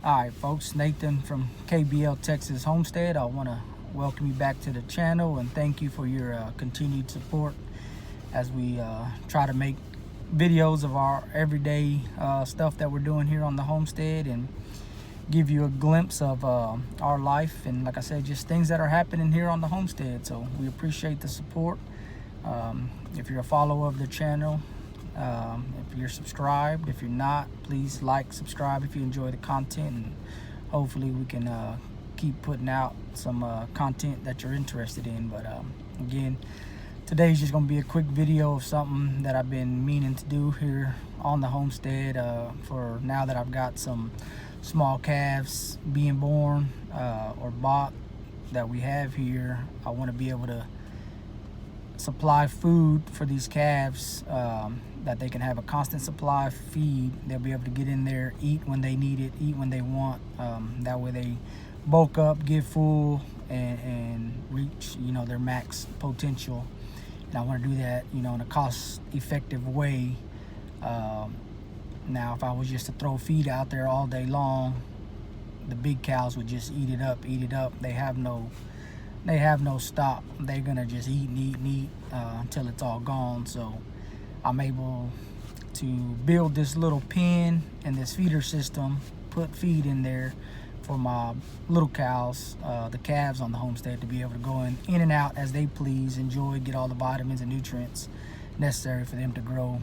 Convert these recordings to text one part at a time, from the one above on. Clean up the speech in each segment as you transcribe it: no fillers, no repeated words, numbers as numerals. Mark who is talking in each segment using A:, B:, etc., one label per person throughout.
A: Alright folks, Nathan from KBL Texas Homestead. I want to welcome you back to the channel and thank you for your continued support as we try to make videos of our everyday stuff that we're doing here on the homestead and give you a glimpse of our life and, like I said, just things that are happening here on the homestead. So we appreciate the support. If you're a follower of the channel, if you're subscribed, if you're not, please like, subscribe if you enjoy the content, and hopefully we can keep putting out some content that you're interested in. But again, today's just going to be a quick video of something that I've been meaning to do here on the homestead for now that I've got some small calves being born or bought that we have here. I want to be able to supply food for these calves, that they can have a constant supply of feed. They'll be able to get in there, eat when they need it, eat when they want. That way they bulk up, get full, and reach, their max potential. And I want to do that, in a cost-effective way. Now, if I was just to throw feed out there all day long, the big cows would just eat it up, eat it up. They have no stop. They're gonna just eat and eat and eat until it's all gone. So I'm able to build this little pen and this feeder system, put feed in there for my little cows, the calves on the homestead, to be able to go in and out as they please, enjoy, get all the vitamins and nutrients necessary for them to grow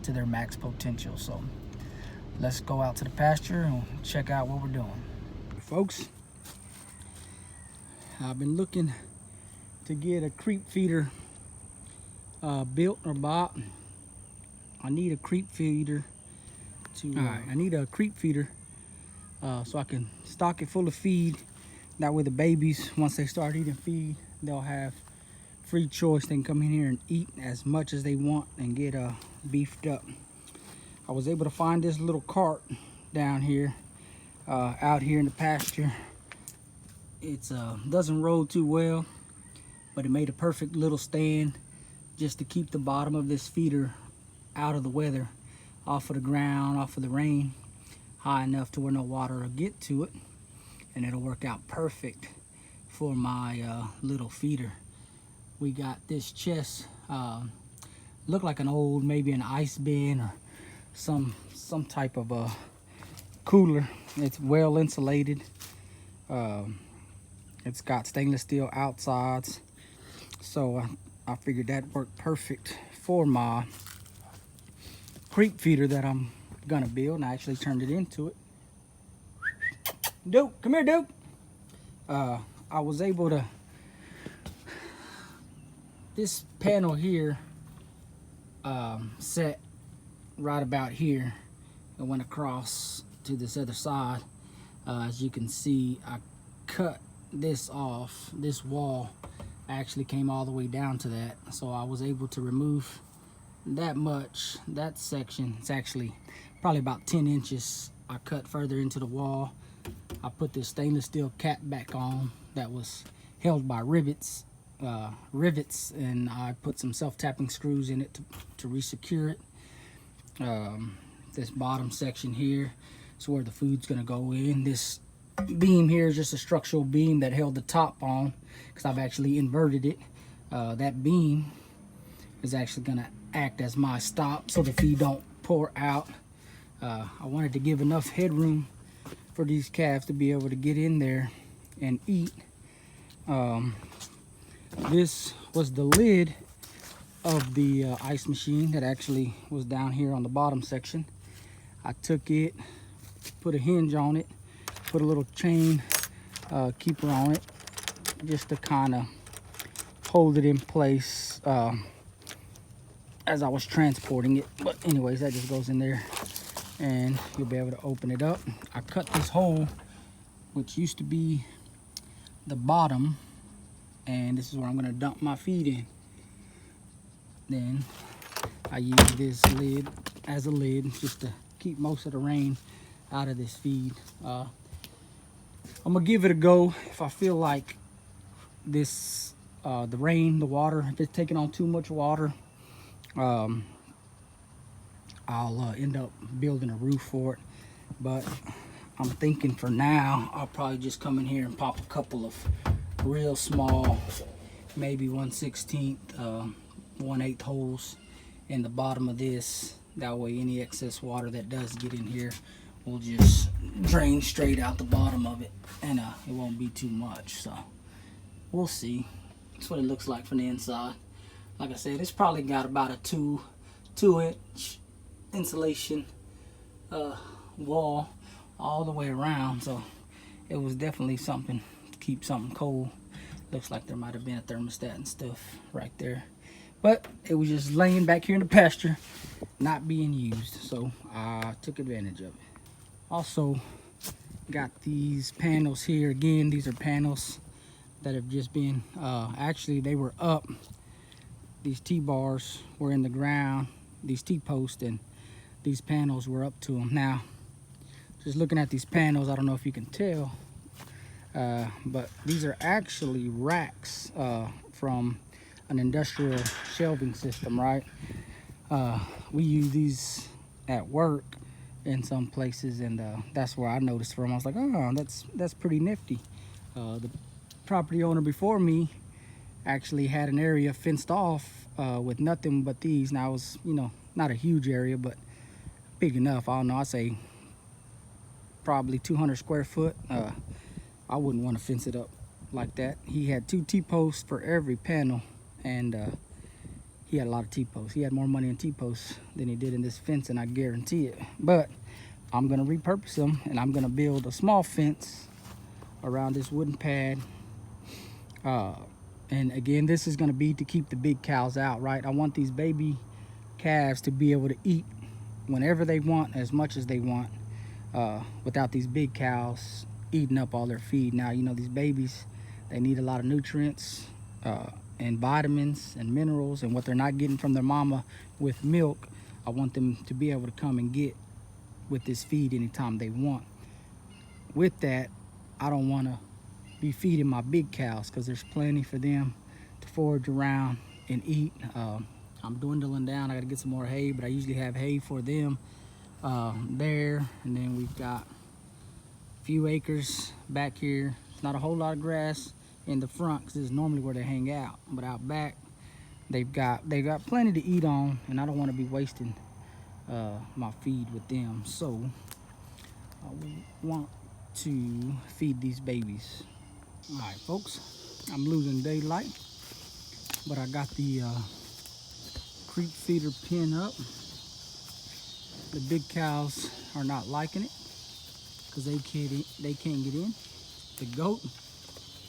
A: to their max potential. So let's go out to the pasture and check out what we're doing. Folks, I've been looking to get a creep feeder built or bought. I need a creep feeder so I can stock it full of feed. That way the babies, once they start eating feed, they'll have free choice. They can come in here and eat as much as they want and get beefed up. I was able to find this little cart down here, out here in the pasture. It's doesn't roll too well, but it made a perfect little stand just to keep the bottom of this feeder out of the weather, off of the ground, off of the rain, high enough to where no water will get to it, and it'll work out perfect for my little feeder. We got this chest, look like an old, maybe an ice bin or some type of a cooler. It's well insulated. It's got stainless steel outsides, so I figured that worked perfect for my creep feeder that I'm gonna build. And I actually turned it into it. Duke, come here, Duke. I was able to, this panel here set right about here. It went across to this other side. As you can see, I cut this off. This wall actually came all the way down to that, so I was able to remove that section. It's actually probably about 10 inches. I cut further into the wall. I put this stainless steel cap back on that was held by rivets, and I put some self-tapping screws in it to re-secure it. This bottom section here is where the food's gonna go in. This beam here is just a structural beam that held the top on, because I've actually inverted it. That beam is actually gonna act as my stop so the feed don't pour out. I wanted to give enough headroom for these calves to be able to get in there and eat. This was the lid of the ice machine that actually was down here on the bottom section. I took it, put a hinge on it, put a little chain keeper on it, just to kind of hold it in place as I was transporting it. But anyways, that just goes in there and you'll be able to open it up. I cut this hole, which used to be the bottom, and this is where I'm gonna dump my feed in. Then I use this lid as a lid just to keep most of the rain out of this feed. I'm gonna give it a go. If I feel like this, the rain, the water, if it's taking on too much water, I'll end up building a roof for it. But I'm thinking for now, I'll probably just come in here and pop a couple of real small, maybe 1/16, 1/8 holes in the bottom of this. That way any excess water that does get in here will just drain straight out the bottom of it, and it won't be too much. So we'll see. That's what it looks like from the inside. Like I said, it's probably got about a 2-inch insulation wall all the way around, so it was definitely something to keep something cold. Looks like there might have been a thermostat and stuff right there, but it was just laying back here in the pasture, not being used, so I took advantage of it. Also got these panels here. Again, these are panels that have just been actually they were up. These T-bars were in the ground, these T-posts, and these panels were up to them. Now, just looking at these panels, I don't know if you can tell, but these are actually racks from an industrial shelving system, right? We use these at work in some places, and that's where I noticed from. I was like, oh, that's pretty nifty. The property owner before me actually had an area fenced off with nothing but these. Now, it was, you know, not a huge area, but big enough. I don't know, I'd say probably 200 square foot. I wouldn't want to fence it up like that. He had 2 T-posts for every panel, and he had a lot of T-posts. He had more money in T-posts than he did in this fence, and I guarantee it. But I'm gonna repurpose them, and I'm gonna build a small fence around this wooden pad. And again, this is gonna be to keep the big cows out, right? I want these baby calves to be able to eat whenever they want, as much as they want, without these big cows eating up all their feed. Now, you know, these babies, they need a lot of nutrients and vitamins and minerals, and what they're not getting from their mama with milk, I want them to be able to come and get with this feed anytime they want. With that, I don't want to be feeding my big cows, because there's plenty for them to forage around and eat. I'm dwindling down. I got to get some more hay, but I usually have hay for them there. And then we've got a few acres back here. It's not a whole lot of grass in the front, because this is normally where they hang out, but out back they've got plenty to eat on, and I don't want to be wasting my feed with them. So I want to feed these babies. All right, folks, I'm losing daylight, but I got the creek feeder pen up. The big cows are not liking it because they can't get in. The goat,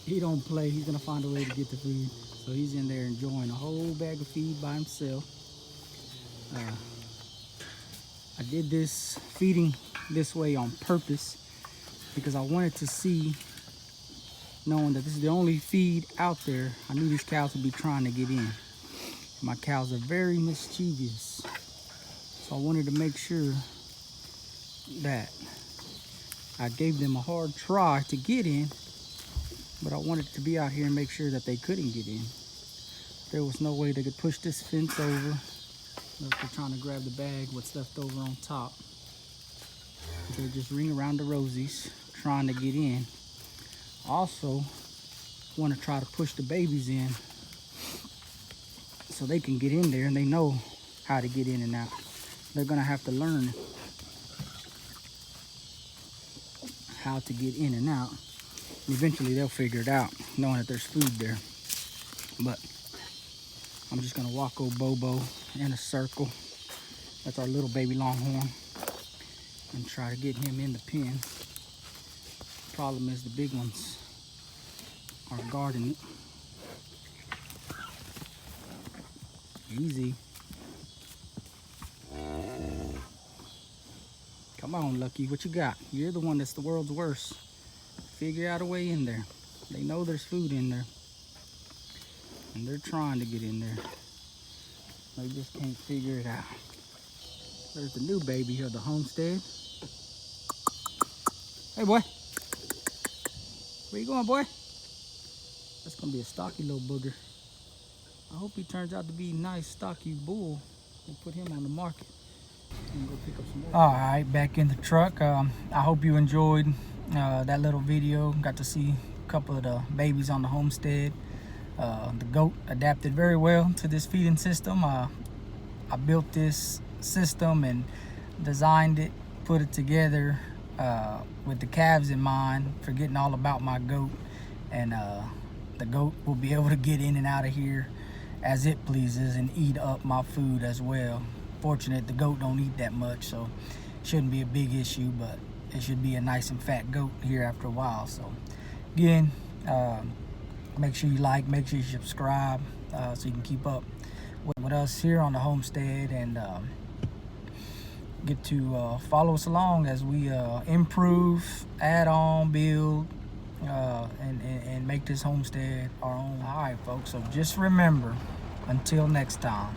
A: he don't play. He's gonna find a way to get the food, so he's in there enjoying a whole bag of feed by himself. I did this feeding this way on purpose because I wanted to see, knowing that this is the only feed out there, I knew these cows would be trying to get in. My cows are very mischievous, so I wanted to make sure that I gave them a hard try to get in, but I wanted to be out here and make sure that they couldn't get in. There was no way they could push this fence over. If they're trying to grab the bag, what's left over on top. They'll just ring around the rosies trying to get in. Also, want to try to push the babies in so they can get in there, and they know how to get in and out. They're gonna have to learn how to get in and out. Eventually they'll figure it out, knowing that there's food there. But I'm just gonna walk old Bobo in a circle. That's our little baby longhorn, and try to get him in the pen. Problem is the big ones are guarding it. Easy. Come on, Lucky, what you got? You're the one that's the world's worst. Figure out a way in there. They know there's food in there, and they're trying to get in there. They just can't figure it out. There's the new baby of the homestead. Hey, boy. Where you going, boy? That's gonna be a stocky little booger. I hope he turns out to be a nice, stocky bull. We'll put him on the market.
B: Go pick up some more.
A: All right, back in the truck. I hope you enjoyed that little video. Got to see a couple of the babies on the homestead. The goat adapted very well to this feeding system. I built this system and designed it, put it together with the calves in mind, forgetting all about my goat. And the goat will be able to get in and out of here as it pleases and eat up my food as well. Fortunate the goat don't eat that much, so shouldn't be a big issue, but it should be a nice and fat goat here after a while. So again, make sure you like, make sure you subscribe, so you can keep up with us here on the homestead, and get to follow us along as we improve, add on, build, and make this homestead our own. All right, folks, so just remember, until next time.